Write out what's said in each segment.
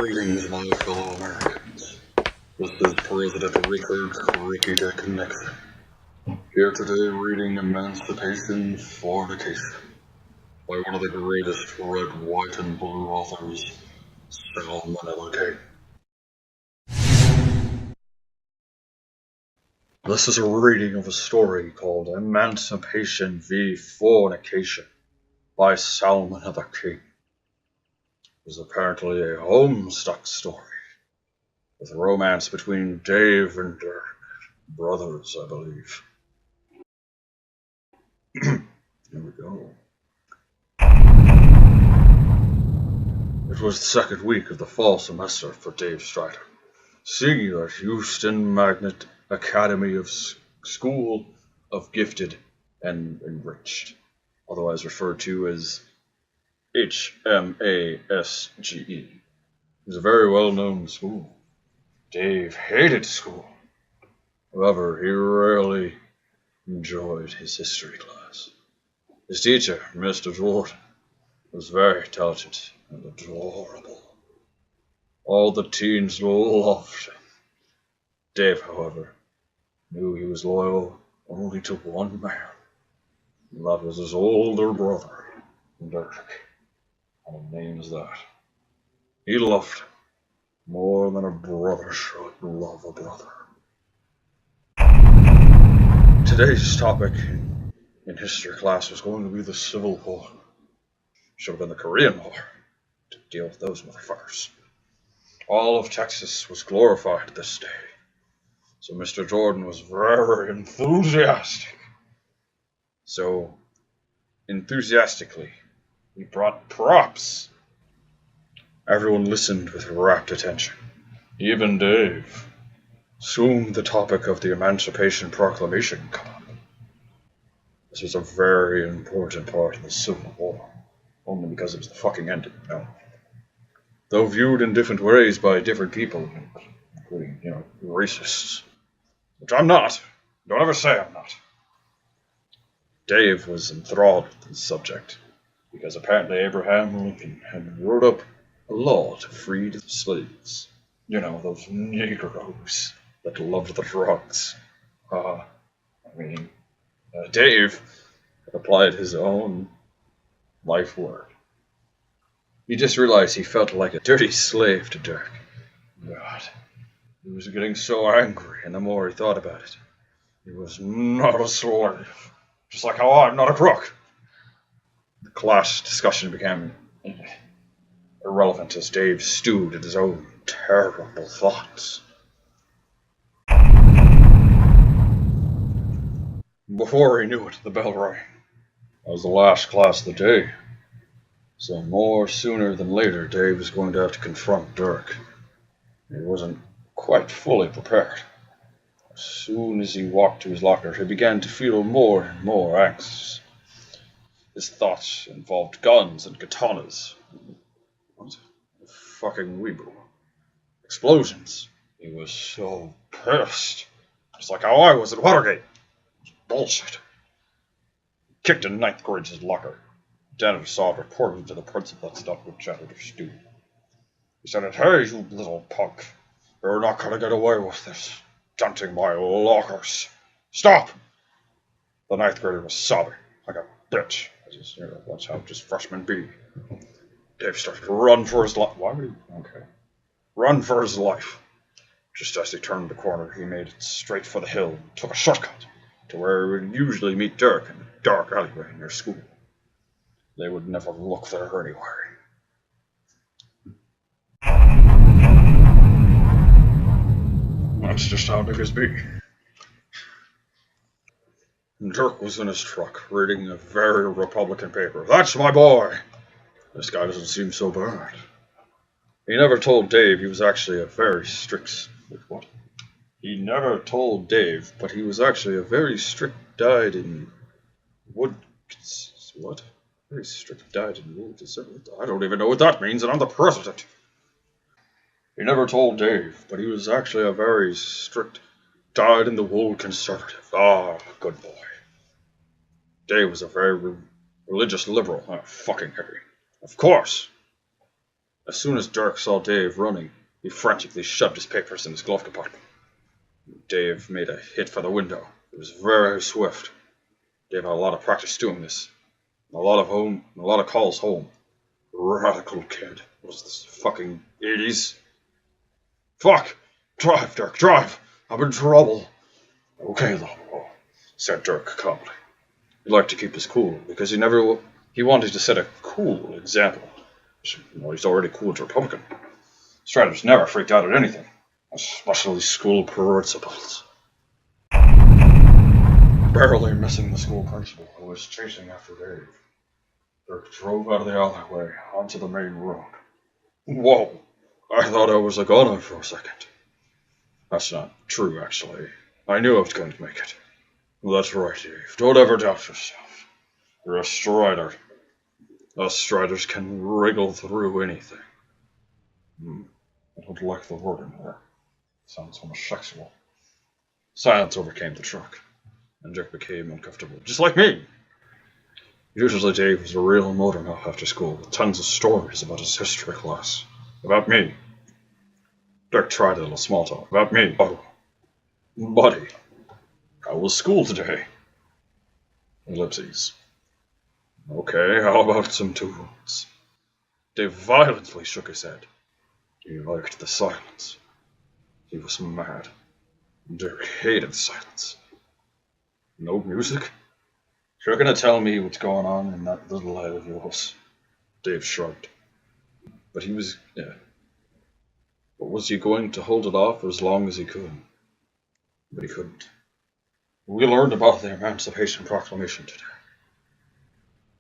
Greetings, my fellow Americans. This is President Richard Ricky Dick Nixon, here today reading Emancipation, Fornication, by one of the greatest red, white, and blue authors, SalmonellaKing. This is a reading of a story called Emancipation v. Fornication by SalmonellaKing. It is apparently a Homestuck story, with a romance between Dave and Dirk, brothers, I believe. Here we go. It was the second week of the fall semester for Dave Strider, senior at Houston Magnet Academy of School of Gifted and Enriched, otherwise referred to as HMASGE. It was a very well-known school. Dave hated school. However, he rarely enjoyed his history class. His teacher, Mr. Jordan, was very intelligent and adorable. All the teens loved him. Dave, however, knew he was loyal only to one man, and that was his older brother, Dirk. And his name is that. He loved him more than a brother should love a brother. Today's topic in history class was going to be the Civil War. Should have been the Korean War, to deal with those motherfuckers. All of Texas was glorified this day, so Mr. Jordan was very enthusiastic. So, enthusiastically, he brought props. Everyone listened with rapt attention. Even Dave. Soon the topic of the Emancipation Proclamation came up. This was a very important part of the Civil War, only because it was the fucking ending, though viewed in different ways by different people, including, racists. Which I'm not. Don't ever say I'm not. Dave was enthralled with the subject, because apparently Abraham Lincoln had wrote up a law to free the slaves. Those Negroes that loved the drugs. Dave applied his own life work. He just realized he felt like a dirty slave to Dirk. God, he was getting so angry, and the more he thought about it, he was not a slave. Just like how I'm not a crook. The class discussion became irrelevant as Dave stewed in his own terrible thoughts. Before he knew it, the bell rang. That was the last class of the day. So more sooner than later, Dave was going to have to confront Dirk. He wasn't quite fully prepared. As soon as he walked to his locker, he began to feel more and more anxious. His thoughts involved guns and katanas. What? A fucking weeble. Explosions. He was so pissed. Just like how I was at Watergate. Bullshit. He kicked a 9th grader's locker. Janitor saw it, reported to the principal and stopped with Janitor Stu. He said, "Hey, you little punk. You're not gonna get away with this. Denting my lockers. Stop!" The 9th grader was sobbing like a bitch. That's how just freshmen be. Dave started to run for his life. Why would he? Okay. Run for his life. Just as he turned the corner, he made it straight for the hill and took a shortcut to where he would usually meet Dirk in a dark alleyway near school. They would never look there anyway. That's just how niggas be. Dirk was in his truck, reading a very Republican paper. That's my boy! This guy doesn't seem so bad. He never told Dave he was actually a very strict... What? He never told Dave, but he was actually a very strict diet in wood... What? Very strict diet in wood... I don't even know what that means, and I'm the president. He never told Dave, but he was actually a very strict dyed-in-the-wool conservative. Ah, good boy. Dave was a very religious liberal, and a fucking hippie. Of course. As soon as Dirk saw Dave running, he frantically shoved his papers in his glove compartment. Dave made a hit for the window. It was very swift. Dave had a lot of practice doing this. A lot of calls home. Radical kid. Was this fucking 80s? Fuck! Drive, Dirk, drive! I'm in trouble. Okay, though, said Dirk calmly. He liked to keep his cool because he wanted to set a cool example. Well, he's already cool as a Republican. Striders never freaked out at anything, especially school principals. Barely missing the school principal who was chasing after Dave, Dirk drove out of the alleyway onto the main road. Whoa! I thought I was a goner for a second. That's not true, actually. I knew I was going to make it. Well, that's right, Dave. Don't ever doubt yourself. You're a strider. Us striders can wriggle through anything. I don't like the word in there. It sounds homosexual. Silence overcame the truck, and Dirk became uncomfortable, just like me. Usually Dave was a real motor mouth after school, with tons of stories about his history class. About me. Dirk tried a little small talk. About me. Oh, buddy. How was school today? Ellipses. Okay, how about some tunes? Dave violently shook his head. He liked the silence. He was mad. Dirk hated silence. No music? You're gonna tell me what's going on in that little head of yours? Dave shrugged. But was he going to hold it off as long as he could? But he couldn't. We learned about the Emancipation Proclamation today.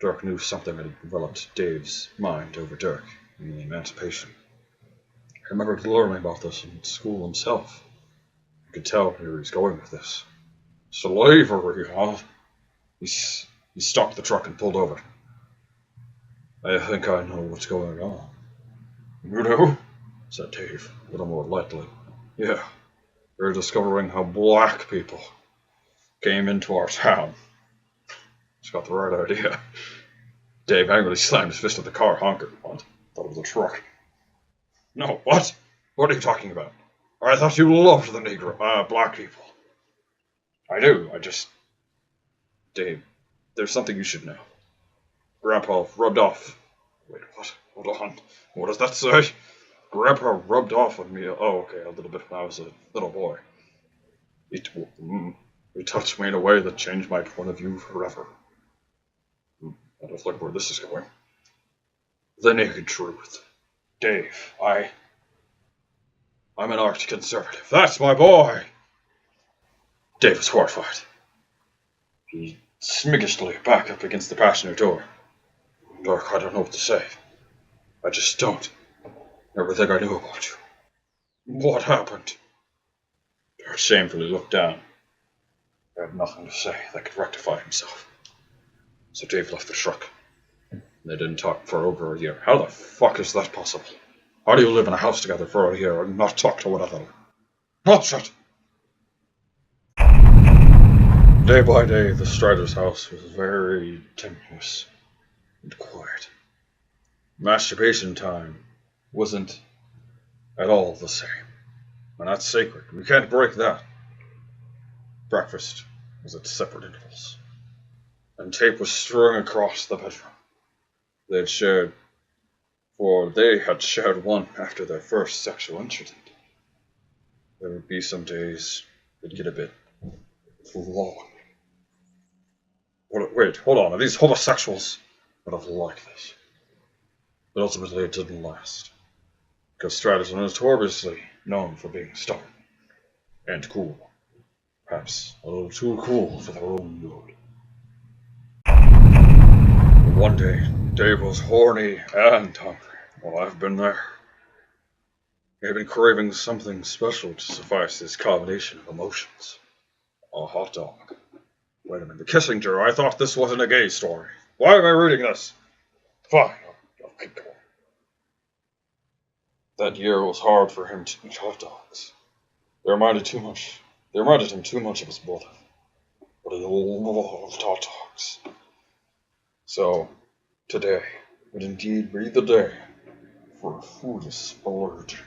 Dirk knew something had developed Dave's mind over Dirk and the Emancipation. I remembered learning about this in school himself. I could tell where he was going with this. Slavery, huh? He stopped the truck and pulled over. I think I know what's going on. You do? Said Dave, a little more lightly. Yeah, we're discovering how black people came into our town. He's got the right idea. Dave angrily slammed his fist at the car, honking. What? Thought it was a truck. No, what? What are you talking about? I thought you loved the black people. I do, Dave, there's something you should know. Grandpa rubbed off. Wait, what? Hold on. What does that say? Grandpa rubbed off on me. Oh, okay, a little bit when I was a little boy. He touched me in a way that changed my point of view forever. I don't like where this is going. The naked truth. Dave, I'm an arch conservative. That's my boy! Dave was horrified. He smiggishly backed up against the passenger door. Dirk, I don't know what to say. I just don't. Everything I knew about you. What happened? Dirk shamefully looked down. He had nothing to say that could rectify himself. So Dave left the truck. They didn't talk for over a year. How the fuck is that possible? How do you live in a house together for a year and not talk to one another? Oh, shit! Day by day, the Strider's house was very tenuous and quiet. Masturbation time wasn't at all the same. And that's sacred. We can't break that. Breakfast was at separate intervals. And tape was strung across the bedroom. They had shared one after their first sexual incident. There would be some days it'd get a bit long. Wait, hold on. Are these homosexuals? I don't like this. But ultimately it didn't last. Because Striders are notoriously known for being stubborn. And cool. Perhaps a little too cool for their own good. One day, Dave was horny and hungry. Well, I've been there. He had been craving something special to suffice his combination of emotions. A hot dog. Wait a minute, the kissing jar. I thought this wasn't a gay story. Why am I reading this? Fine, I'll keep going. That year was hard for him to eat hot dogs. They reminded him too much of his brother. But he loved hot dogs. So, today would indeed be the day for a food splurge.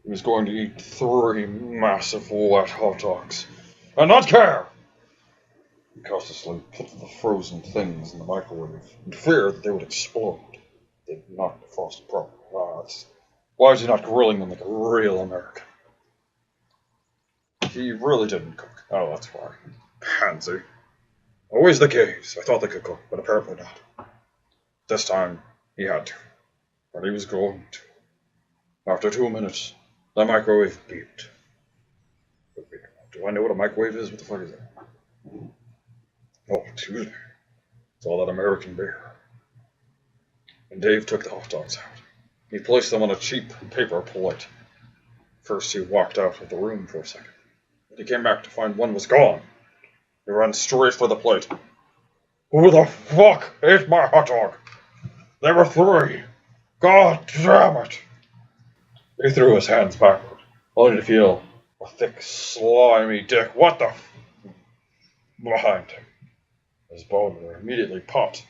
He was going to eat 3 massive wet hot dogs, and not care! He cautiously put the frozen things in the microwave, in fear that they would explode. They did not defrost properly. Why is he not grilling them like a real American? He really didn't cook. Oh, that's why. Pansy. Always the case. I thought they could cook, but apparently not. This time, he had to. And he was going to. After 2 minutes, the microwave beeped. Do I know what a microwave is? What the fuck is it? Oh, excuse me. It's all that American beer. And Dave took the hot dogs out. He placed them on a cheap paper plate. First he walked out of the room for a second. When he came back to find one was gone. He ran straight for the plate. Who the fuck ate my hot dog? There were 3. God damn it! He threw his hands backward, only to feel a thick, slimy dick. What the behind him. His boner immediately popped.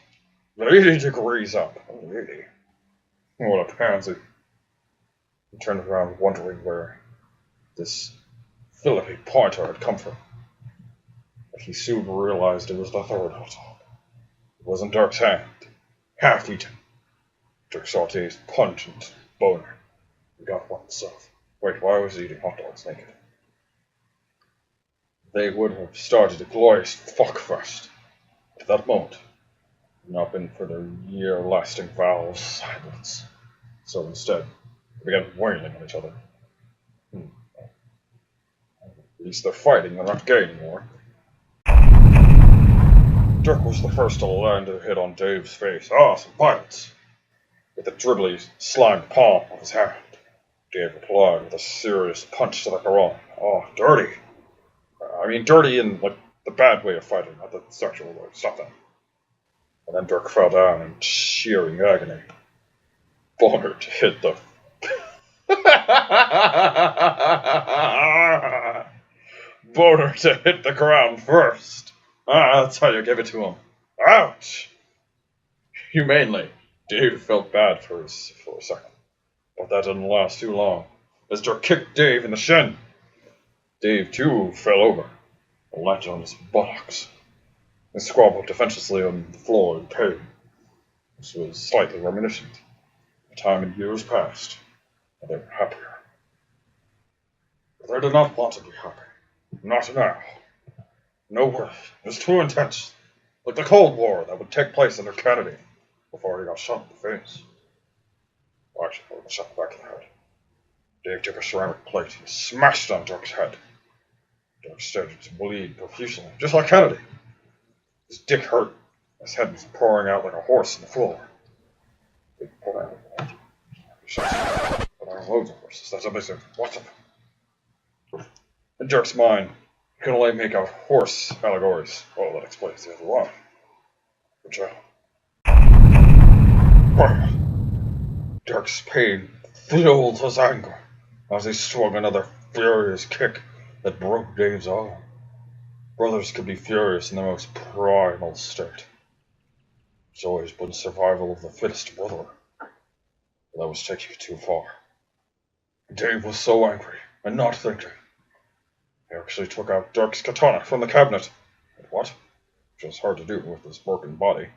80 degrees up. 80. What a pansy. He turned around wondering where this Philippi pointer had come from. But he soon realized it was the 3rd hot dog. It was in Dirk's hand, half eaten. Dirk saw Dave's pungent boner. He got one himself. Wait, why was he eating hot dogs naked? They would have started a glorious fuckfest at that moment, had not been for their year-lasting vow of silence. So instead, they began wailing on each other. At least they're fighting, they're not gay anymore. Dirk was the first to land a hit on Dave's face. Some violence! With a dribbly, slimed palm of his hand, Dave replied with a serious punch to the groin. Dirty! I mean, dirty in, like, the bad way of fighting, not the sexual way. Stop that. And then Dirk fell down in shearing agony. Boner to hit the... Boner to hit the ground first. That's how you give it to him. Ouch! Humanely, Dave felt bad for a second. But that didn't last too long. As Dirk kicked Dave in the shin. Dave, too, fell over and landed on his buttocks. He squabbled defenselessly on the floor in pain. This was slightly reminiscent. The time in years past, and they were happier. But they did not want to be happy. Not now. No way. It was too intense. Like the Cold War that would take place under Kennedy before he got shot in the face. Actually, he got shot in the back of the head. Dave took a ceramic plate and smashed it on Dirk's head. Dirk started to bleed profusely, just like Kennedy. His dick hurt. His head was pouring out like a horse on the floor. He pulled out of the water. But there are loads of horses. That's what they said. Watch them. In Dirk's mind, he could only make out horse allegories. Well, that explains the other one. Which, Dirk's pain fueled his anger as he swung another furious kick that broke Dave's arm. Brothers could be furious in the most primal state. It's always been survival of the fittest brother. But that was taking it too far. Dave was so angry and not thinking. He actually took out Dirk's katana from the cabinet. But what? Which was hard to do with his broken body.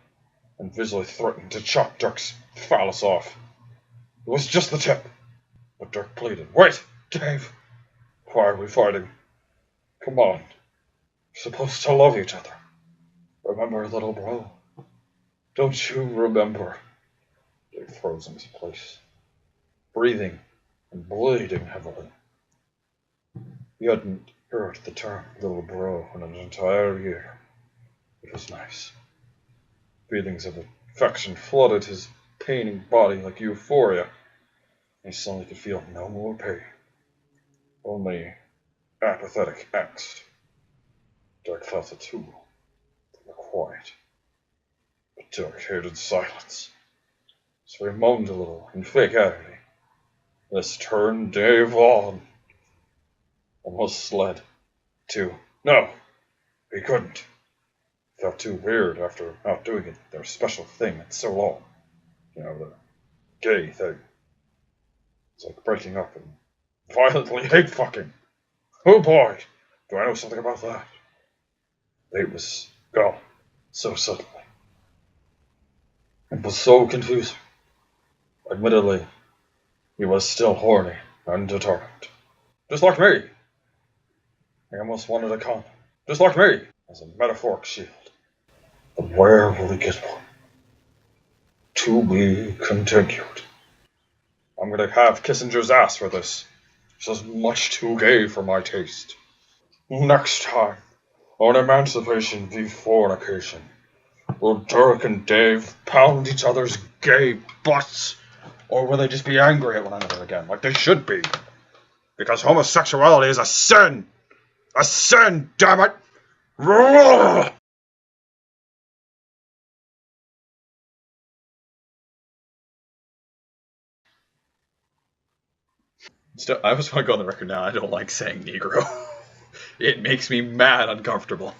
And visually threatened to chop Dirk's phallus off. It was just the tip. But Dirk pleaded, "Wait, Dave! Why are we fighting? Come on. We're supposed to love each other. Remember, little bro? Don't you remember?" Dave froze in his place, breathing and bleeding heavily. He hadn't heard the term little bro in an entire year. It was nice. Feelings of affection flooded his paining body like euphoria. He suddenly could feel no more pain, only apathetic angst. Dirk felt it too. They were quiet. But Dirk hated silence, so he moaned a little in fake agony. This turned Dave on. Almost led to, no, he couldn't. Felt too weird after not doing it, their special thing in so long. You know, the gay thing. It's like breaking up and violently hate fucking. Oh boy, do I know something about that. It was gone so suddenly. It was so confusing. Admittedly, he was still horny and determined. Just like me. He almost wanted a condom. Just like me. As a metaphoric shield. But where will he get one? To be continued. I'm gonna have Kissinger's ass for this. This is much too gay for my taste. Next time, on Emancipation v. Fornication, will Dirk and Dave pound each other's gay butts? Or will they just be angry at one another again, like they should be? Because homosexuality is a sin! A sin, damn it! Still, I just want to go on the record now, I don't like saying Negro. It makes me mad uncomfortable.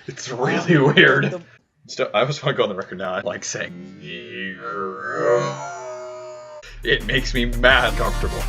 It's really weird. Still, I just want to go on the record now, I like saying Negro. It makes me mad uncomfortable.